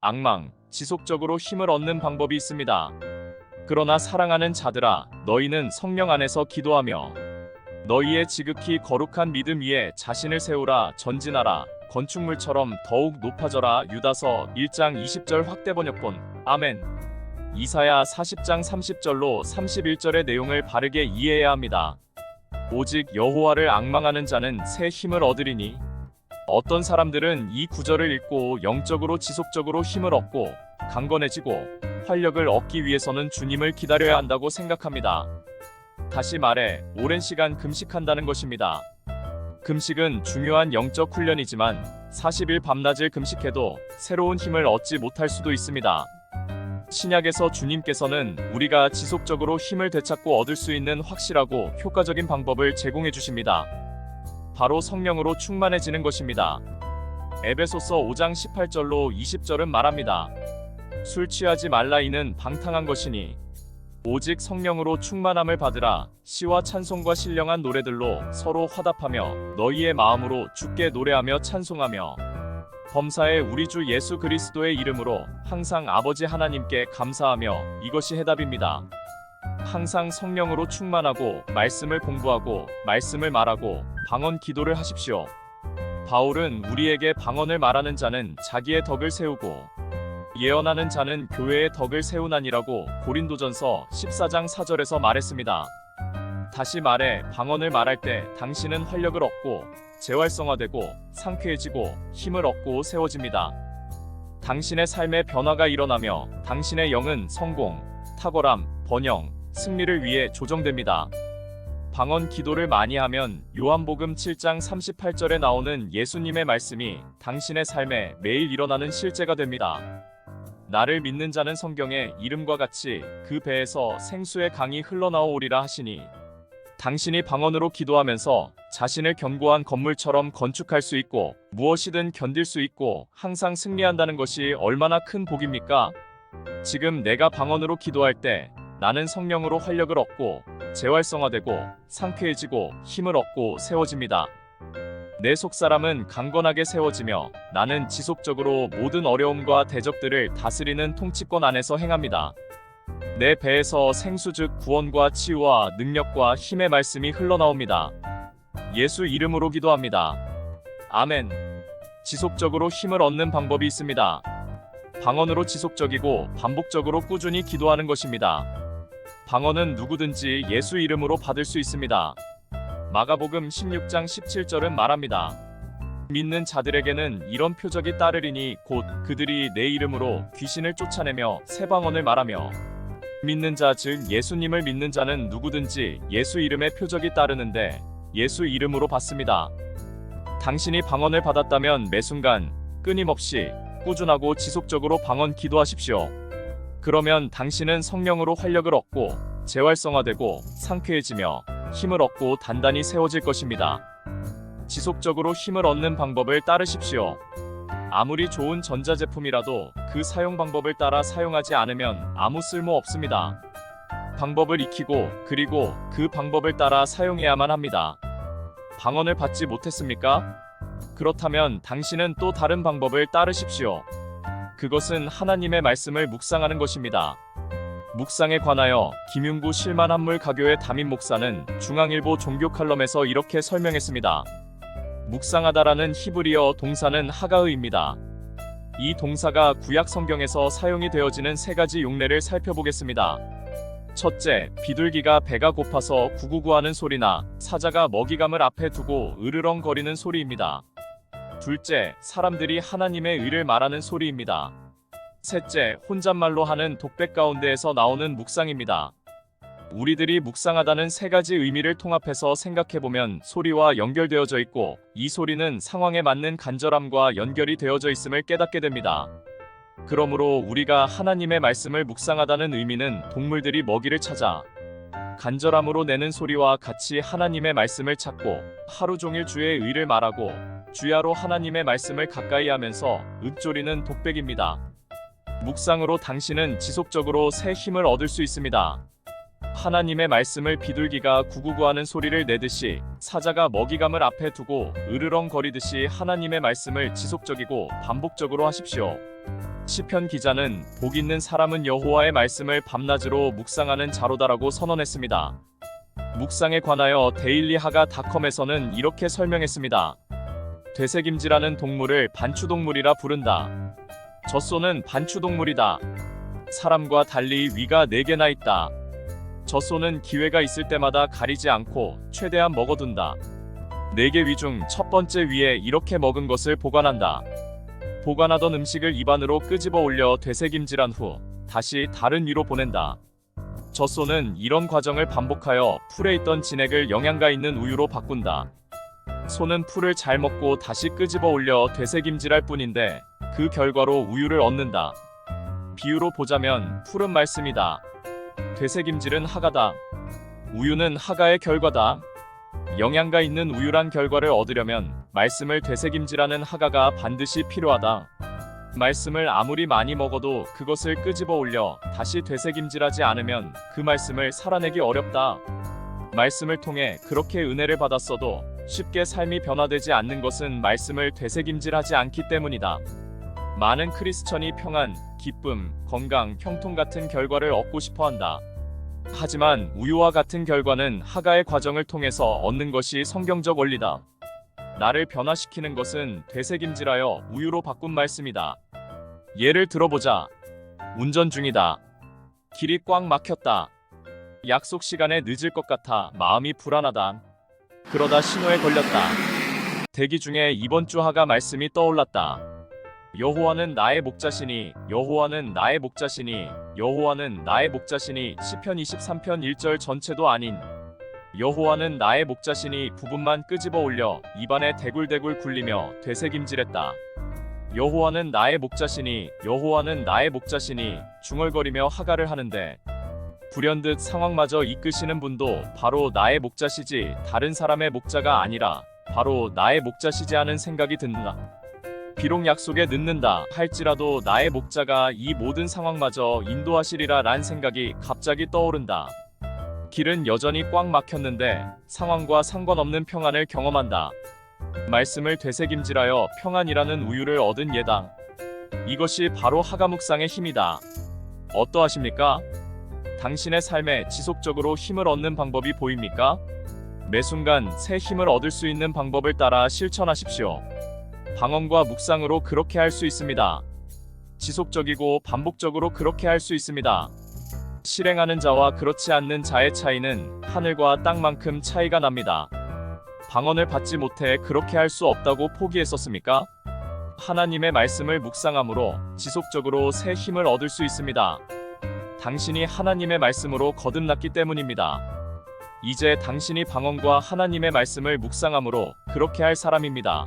앙망, 지속적으로 힘을 얻는 방법이 있습니다. 그러나 사랑하는 자들아, 너희는 성령 안에서 기도하며 너희의 지극히 거룩한 믿음 위에 자신을 세우라. 전진하라. 건축물처럼 더욱 높아져라. 유다서 1장 20절 확대 번역본. 아멘. 이사야 40장 30절로 31절의 내용을 바르게 이해해야 합니다. 오직 여호와를 앙망하는 자는 새 힘을 얻으리니. 어떤 사람들은 이 구절을 읽고 영적으로 지속적으로 힘을 얻고 강건해지고 활력을 얻기 위해서는 주님을 기다려야 한다고 생각합니다. 다시 말해, 오랜 시간 금식한다는 것입니다. 금식은 중요한 영적 훈련이지만 40일 밤낮을 금식해도 새로운 힘을 얻지 못할 수도 있습니다. 신약에서 주님께서는 우리가 지속적으로 힘을 되찾고 얻을 수 있는 확실하고 효과적인 방법을 제공해 주십니다. 바로 성령으로 충만해지는 것입니다. 에베소서 5장 18절로 20절은 말합니다. 술 취하지 말라. 이는 방탕한 것이니 오직 성령으로 충만함을 받으라. 시와 찬송과 신령한 노래들로 서로 화답하며 너희의 마음으로 주께 노래하며 찬송하며 범사에 우리 주 예수 그리스도의 이름으로 항상 아버지 하나님께 감사하며. 이것이 해답입니다. 항상 성령으로 충만하고 말씀을 공부하고 말씀을 말하고 방언 기도를 하십시오. 바울은 우리에게 방언을 말하는 자는 자기의 덕을 세우고 예언하는 자는 교회의 덕을 세우나니라고 고린도전서 14장 4절에서 말했습니다. 다시 말해, 방언을 말할 때 당신은 활력을 얻고 재활성화되고 상쾌해지고 힘을 얻고 세워집니다. 당신의 삶에 변화가 일어나며 당신의 영은 성공, 탁월함, 번영, 승리를 위해 조정됩니다. 방언 기도를 많이 하면 요한복음 7장 38절에 나오는 예수님의 말씀이 당신의 삶에 매일 일어나는 실제가 됩니다. 나를 믿는 자는 성경의 이름과 같이 그 배에서 생수의 강이 흘러나오리라 하시니, 당신이 방언으로 기도하면서 자신을 견고한 건물처럼 건축할 수 있고 무엇이든 견딜 수 있고 항상 승리한다는 것이 얼마나 큰 복입니까? 지금 내가 방언으로 기도할 때 나는 성령으로 활력을 얻고 재활성화되고 상쾌해지고 힘을 얻고 세워집니다. 내 속사람은 강건하게 세워지며 나는 지속적으로 모든 어려움과 대적들을 다스리는 통치권 안에서 행합니다. 내 배에서 생수 즉 구원과 치유와 능력과 힘의 말씀이 흘러나옵니다. 예수 이름으로 기도합니다. 아멘. 지속적으로 힘을 얻는 방법이 있습니다. 방언으로 지속적이고 반복적으로 꾸준히 기도하는 것입니다. 방언은 누구든지 예수 이름으로 받을 수 있습니다. 마가복음 16장 17절은 말합니다. 믿는 자들에게는 이런 표적이 따르리니 곧 그들이 내 이름으로 귀신을 쫓아내며 새 방언을 말하며. 믿는 자 즉 예수님을 믿는 자는 누구든지 예수 이름의 표적이 따르는데 예수 이름으로 받습니다. 당신이 방언을 받았다면 매 순간 끊임없이 꾸준하고 지속적으로 방언 기도하십시오. 그러면 당신은 성령으로 활력을 얻고 재활성화되고 상쾌해지며 힘을 얻고 단단히 세워질 것입니다. 지속적으로 힘을 얻는 방법을 따르십시오. 아무리 좋은 전자제품이라도 그 사용 방법을 따라 사용하지 않으면 아무 쓸모 없습니다. 방법을 익히고 그리고 그 방법을 따라 사용해야만 합니다. 방언을 받지 못했습니까? 그렇다면 당신은 또 다른 방법을 따르십시오. 그것은 하나님의 말씀을 묵상하는 것입니다. 묵상에 관하여 김윤구 실만한물 가교의 담임 목사는 중앙일보 종교 칼럼에서 이렇게 설명했습니다. 묵상하다라는 히브리어 동사는 하가의입니다. 이 동사가 구약 성경에서 사용이 되어지는 세 가지 용례를 살펴보겠습니다. 첫째, 비둘기가 배가 고파서 구구구하는 소리나 사자가 먹이감을 앞에 두고 으르렁거리는 소리입니다. 둘째, 사람들이 하나님의 의를 말하는 소리입니다. 셋째, 혼잣말로 하는 독백 가운데에서 나오는 묵상입니다. 우리들이 묵상하다는 세 가지 의미를 통합해서 생각해보면 소리와 연결되어져 있고 이 소리는 상황에 맞는 간절함과 연결이 되어져 있음을 깨닫게 됩니다. 그러므로 우리가 하나님의 말씀을 묵상하다는 의미는 동물들이 먹이를 찾아 간절함으로 내는 소리와 같이 하나님의 말씀을 찾고 하루 종일 주의 의를 말하고 주야로 하나님의 말씀을 가까이 하면서 읊조리는 독백입니다. 묵상으로 당신은 지속적으로 새 힘을 얻을 수 있습니다. 하나님의 말씀을 비둘기가 구구구하는 소리를 내듯이 사자가 먹이감을 앞에 두고 으르렁거리듯이 하나님의 말씀을 지속적이고 반복적으로 하십시오. 시편 기자는 복 있는 사람은 여호와의 말씀을 밤낮으로 묵상하는 자로다라고 선언했습니다. 묵상에 관하여 데일리하가닷컴에서는 이렇게 설명했습니다. 되새김질하는 동물을 반추동물이라 부른다. 젖소는 반추동물이다. 사람과 달리 위가 4개나 있다. 젖소는 기회가 있을 때마다 가리지 않고 최대한 먹어둔다. 4개 위 중 첫 번째 위에 이렇게 먹은 것을 보관한다. 보관하던 음식을 입안으로 끄집어 올려 되새김질한 후 다시 다른 위로 보낸다. 젖소는 이런 과정을 반복하여 풀에 있던 진액을 영양가 있는 우유로 바꾼다. 소는 풀을 잘 먹고 다시 끄집어 올려 되새김질할 뿐인데 그 결과로 우유를 얻는다. 비유로 보자면 풀은 말씀이다. 되새김질은 하가다. 우유는 하가의 결과다. 영양가 있는 우유란 결과를 얻으려면 말씀을 되새김질하는 하가가 반드시 필요하다. 말씀을 아무리 많이 먹어도 그것을 끄집어 올려 다시 되새김질하지 않으면 그 말씀을 살아내기 어렵다. 말씀을 통해 그렇게 은혜를 받았어도 쉽게 삶이 변화되지 않는 것은 말씀을 되새김질하지 않기 때문이다. 많은 크리스천이 평안, 기쁨, 건강, 형통 같은 결과를 얻고 싶어 한다. 하지만 우유와 같은 결과는 하가의 과정을 통해서 얻는 것이 성경적 원리다. 나를 변화시키는 것은 되새김질하여 우유로 바꾼 말씀이다. 예를 들어보자. 운전 중이다. 길이 꽉 막혔다. 약속 시간에 늦을 것 같아 마음이 불안하다. 그러다 신호에 걸렸다. 대기 중에 이번 주 하가 말씀이 떠올랐다. 여호와는 나의 목자시니 여호와는 나의 목자시니 여호와는 나의 목자시니 시편 23편 1절 전체도 아닌 여호와는 나의 목자시니 부분만 끄집어 올려 입안에 대굴대굴 굴리며 되새김질했다. 여호와는 나의 목자시니 여호와는 나의 목자시니 중얼거리며 하가를 하는데 불현듯 상황마저 이끄시는 분도 바로 나의 목자시지 다른 사람의 목자가 아니라 바로 나의 목자시지 하는 생각이 든다. 비록 약속에 늦는다 할지라도 나의 목자가 이 모든 상황마저 인도하시리라 란 생각이 갑자기 떠오른다. 길은 여전히 꽉 막혔는데 상황과 상관없는 평안을 경험한다. 말씀을 되새김질하여 평안이라는 우유를 얻은 예당. 이것이 바로 하가 묵상의 힘이다. 어떠하십니까? 당신의 삶에 지속적으로 힘을 얻는 방법이 보입니까? 매 순간 새 힘을 얻을 수 있는 방법을 따라 실천하십시오. 방언과 묵상으로 그렇게 할 수 있습니다. 지속적이고 반복적으로 그렇게 할 수 있습니다. 실행하는 자와 그렇지 않는 자의 차이는 하늘과 땅만큼 차이가 납니다. 방언을 받지 못해 그렇게 할 수 없다고 포기했었습니까? 하나님의 말씀을 묵상함으로 지속적으로 새 힘을 얻을 수 있습니다. 당신이 하나님의 말씀으로 거듭났기 때문입니다. 이제 당신이 방언과 하나님의 말씀을 묵상함으로 그렇게 할 사람입니다.